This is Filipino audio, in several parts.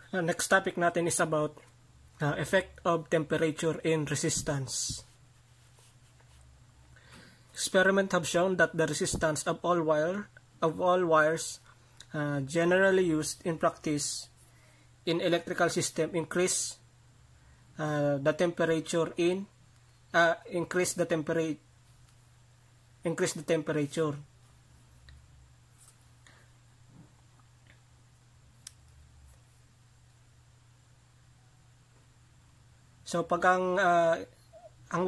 Next topic natin is about effect of temperature in resistance. Experiments have shown that the resistance of all wires generally used in practice in electrical system increase the temperature. So pag ang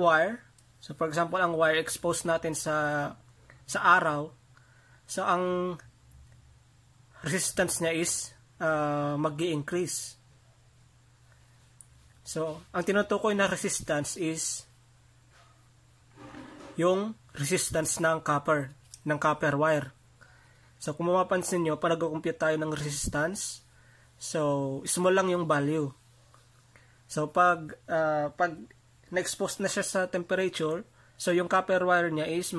wire, so for example ang wire exposed natin sa araw, so ang resistance niya is mag-i-increase. So ang tinutukoy na resistance is yung resistance ng copper wire. So kung mapapansin nyo, pag nag-compute tayo ng resistance, so small lang yung value. So pag na-expose na siya sa temperature, so yung copper wire niya is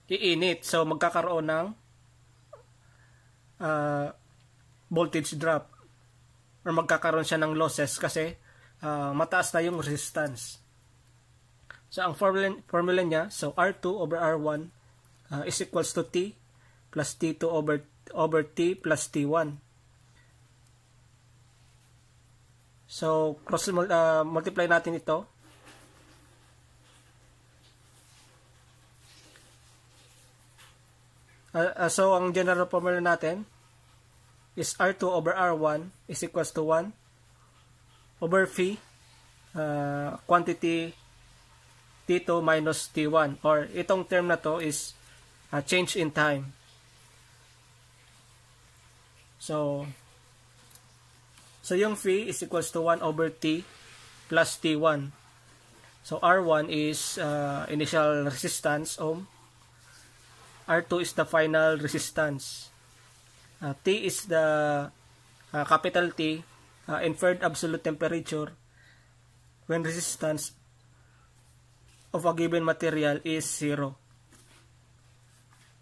iinit. So magkakaroon ng voltage drop or magkakaroon siya ng losses kasi mataas na yung resistance. So ang formula niya, so R2 over R1 is equals to T plus T2 over T plus T1. So, multiply natin ito. So, ang general formula natin is R2 over R1 is equals to 1 over phi quantity T2 minus T1. Or, itong term na to is change in time. So yung phi is equals to 1 over T plus T1. So R1 is initial resistance ohm. R2 is the final resistance. T is the capital T, inferred absolute temperature when resistance of a given material is 0.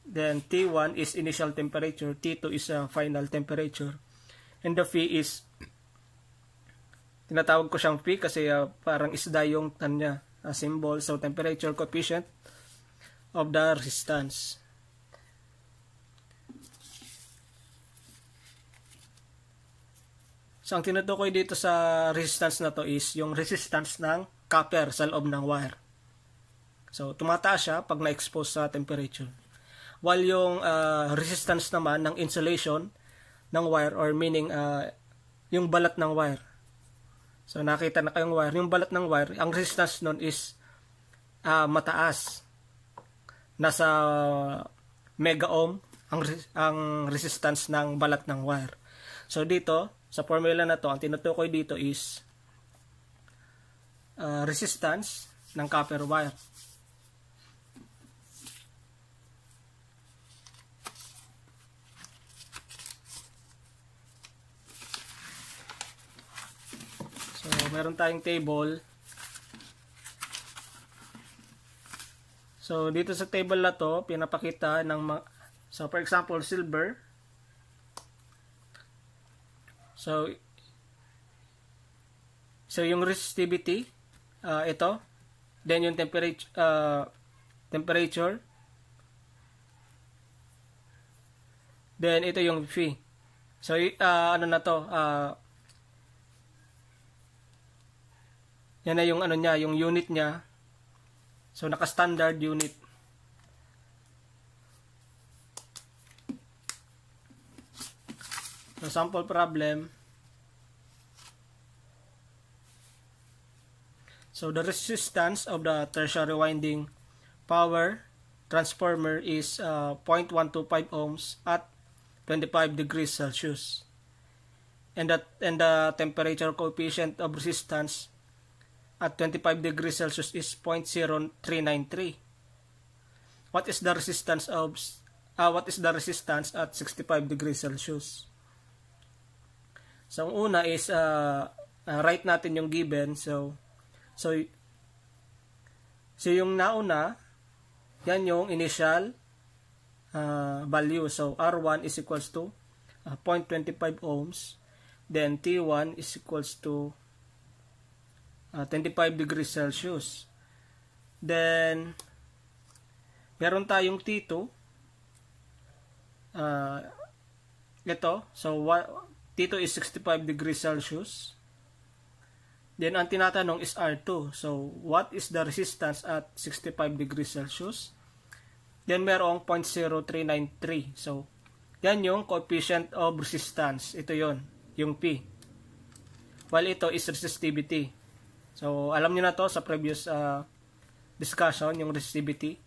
Then T1 is initial temperature, T2 is final temperature. And the phi is, tinatawag ko siyang phi kasi parang isda yung kanya symbol. So, temperature coefficient of the resistance. So, ang tinutukoy dito sa resistance na to is yung resistance ng copper sa loob ng wire. So, tumataas siya pag na-expose sa temperature. While yung resistance naman ng insulation ng wire, or meaning yung balat ng wire. So, nakita na kayong wire. Yung balat ng wire, ang resistance nun is mataas. Nasa mega ohm ang resistance ng balat ng wire. So, dito, sa formula na to, ang tinutukoy dito is resistance ng copper wire. Meron tayong table. So, dito sa table na to, pinapakita ng so, for example, silver. So yung resistivity, ito. Then, yung temperature. Then, ito yung phi. So, ano na to, yan na yung ano niya, yung unit niya. So naka-standard unit. So sample problem. So the resistance of the tertiary winding power transformer is 0.125 ohms at 25 degrees Celsius. And the temperature coefficient of resistance at 25 degrees Celsius is 0.0393. What is the resistance at 65 degrees Celsius? So, ang una is write natin yung given. So yung nauna, yan yung initial value. So, R1 is equals to 0.25 ohms. Then T1 is equals to 25 degrees Celsius. Then meron tayong T2. Ito. So T2 is 65 degrees Celsius. Then ang tinatanong is R2. So what is the resistance at 65 degrees Celsius? Then merong 0.0393. So yan yung coefficient of resistance. Ito yon, yung P. While ito is resistivity. So alam niyo na to sa previous discussion, yung resistivity.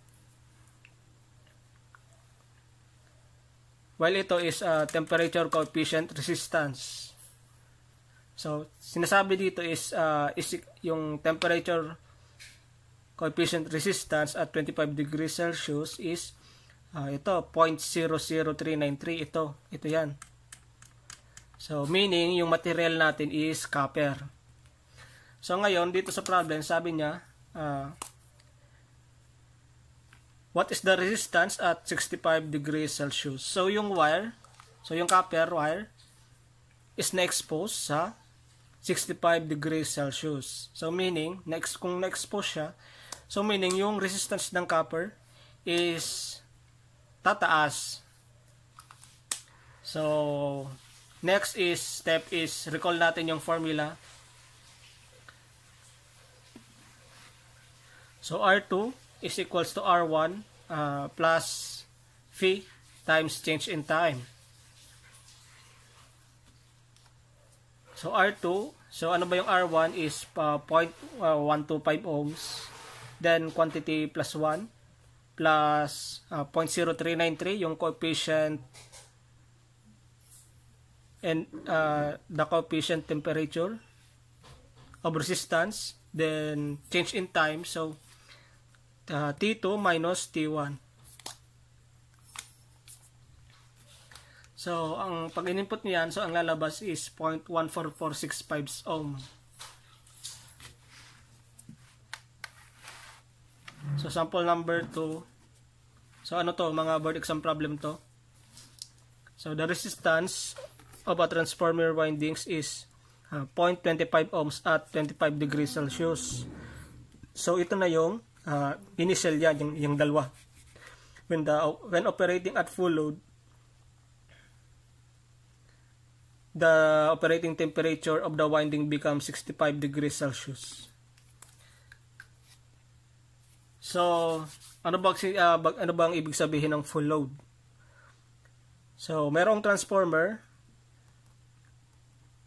While ito is temperature coefficient resistance. So sinasabi dito is yung temperature coefficient resistance at 25 degrees Celsius is ito 0.00393. Ito yan. So meaning yung material natin is copper. So ngayon dito sa problem sabi niya what is the resistance at 65 degrees Celsius? So yung wire, so yung copper wire is na-expose sa 65 degrees Celsius. So meaning, kung na-expose siya, so meaning yung resistance ng copper is tataas. So next step is recall natin yung formula. So R2 is equals to R1 plus phi times change in time. So R2, so ano ba yung R1 is 0.125 ohms. Then quantity plus 1 plus 0.0393 yung coefficient and the coefficient temperature of resistance. Then change in time, so T2 minus T1. So ang pag in-input niyan, so ang lalabas is 0.14465 ohm. So sample number 2. So ano to, mga board exam problem to. So the resistance of a transformer windings is 0.25 ohms at 25 degrees Celsius. So ito na yung initial yan, yung dalawa. When operating at full load, the operating temperature of the winding becomes 65 degrees Celsius. So ano bang ibig sabihin ng full load? So merong transformer.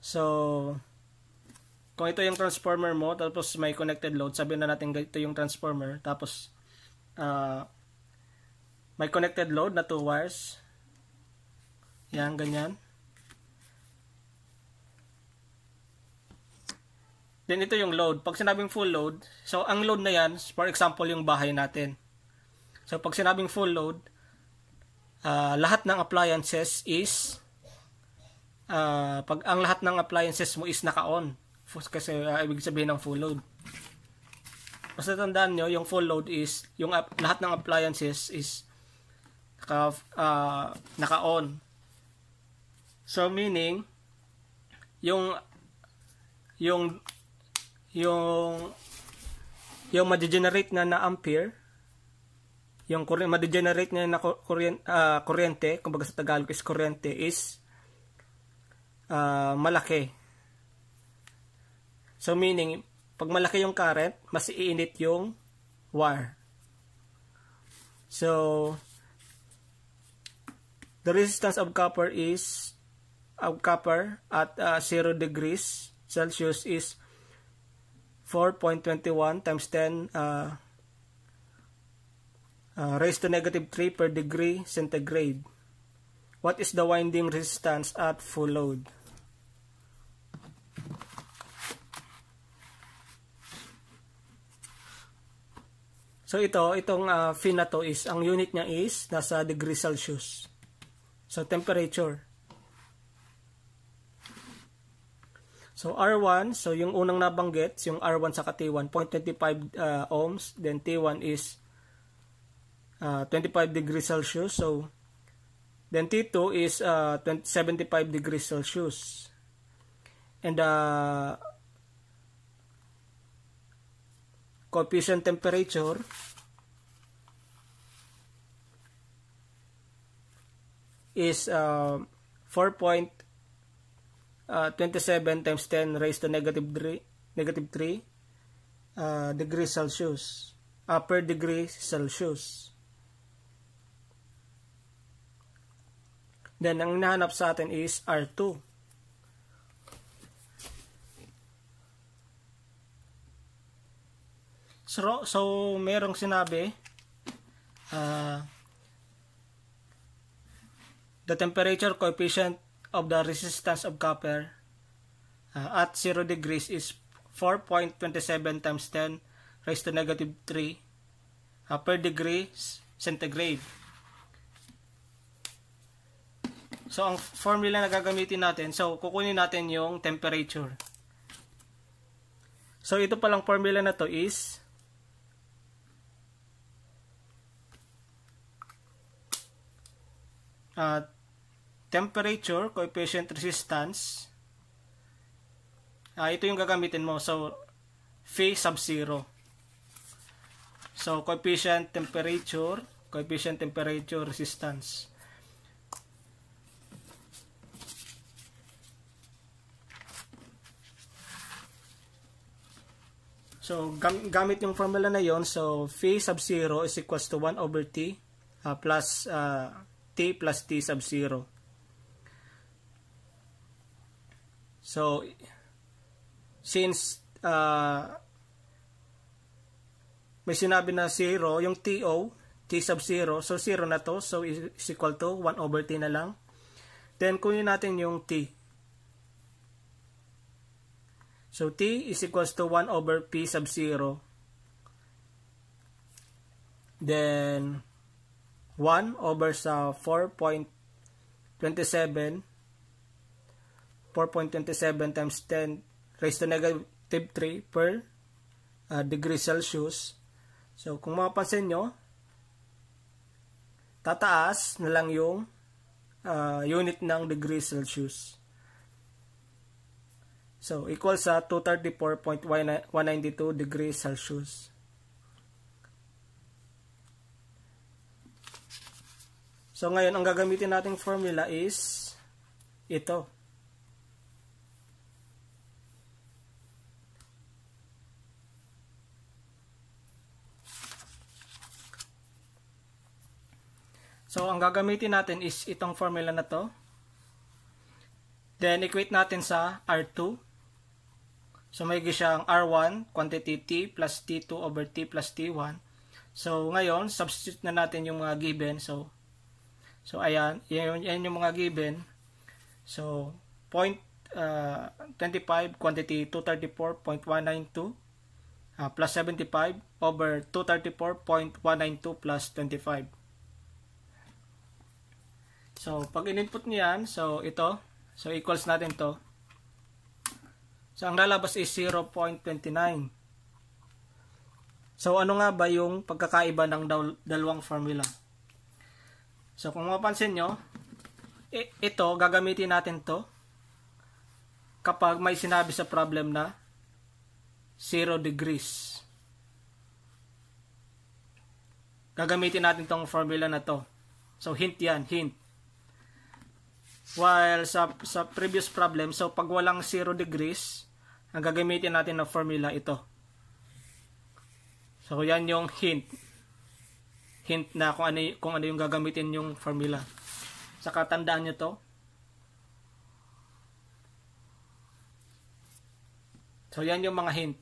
So kung ito yung transformer mo, tapos may connected load, sabihin na natin ito yung transformer, tapos may connected load na 2 wires. Yan, ganyan. Then ito yung load. Pag sinabing full load, so ang load na yan, for example, yung bahay natin. So pag sinabing full load, lahat ng appliances is, pag ang lahat ng appliances mo is naka-on. Kasi ibig sabihin ng full load. Basta tandaan nyo, yung full load is, yung lahat ng appliances is naka-on. So meaning, yung ma-degenerate na ampere, yung ma-degenerate na kuryente, kumbaga sa Tagalog is kuryente, is malaki. So meaning, pag malaki yung current, mas iinit yung wire. So the resistance of copper at 0 degrees Celsius is 4.21 times 10 raised to negative 3 per degree centigrade. What is the winding resistance at full load? So itong phi na to is, ang unit niya is nasa degree Celsius. So temperature. So R1, so yung unang nabanggit, yung R1 sa T1, 0.25 ohms. Then T1 is 25 degrees Celsius. So Then T2 is 75 degrees Celsius. And the coefficient temperature is 4.27 times 10 raised to negative 3 degrees Celsius per degree Celsius. Then ang hinahanap sa atin is R2. So merong sinabi the temperature coefficient of the resistance of copper at 0 degrees is 4.27 times 10 raised to negative 3 per degree centigrade. So ang formula na gagamitin natin, so kukunin natin yung temperature. So ito palang formula na to is temperature coefficient resistance. Ito yung gagamitin mo. So phi sub 0. So coefficient temperature resistance. So gamit yung formula na yon, so phi sub 0 is equals to 1 over t plus t plus t sub 0. So since may sinabi na 0 yung TO, t sub 0, so 0 na to, so is equal to 1 over t na lang. Then kunin natin yung t. So t is equals to 1 over p sub 0. Then 1 over sa 4.27 times 10 raised to negative 3 per degree Celsius. So kung mapapansin nyo, tataas na lang yung unit ng degree Celsius. So equals sa 234.192 degrees Celsius. So ngayon, ang gagamitin nating formula is ito. So ang gagamitin natin is itong formula na to. Then equate natin sa R2. So may siyang R1 quantity T plus T2 over T plus T1. So ngayon, substitute na natin yung mga given. So ayan, yan yung mga given. So 0.25 quantity 234.192 plus 75 over 234.192 plus 25. So pag in-input niyan, so ito, so equals natin to. So ang lalabas is 0.29. So ano nga ba yung pagkakaiba ng dalawang formula? So kung mapansin nyo, ito gagamitin natin to kapag may sinabi sa problem na 0 degrees. Gagamitin natin tong formula na to. So hint yan, hint. While sa previous problem, so pag walang 0 degrees, ang gagamitin natin na formula ito. So yan yung hint. Hint na kung ano yung gagamitin yung formula. Saka tandaan nyo to. So yan yung mga hint.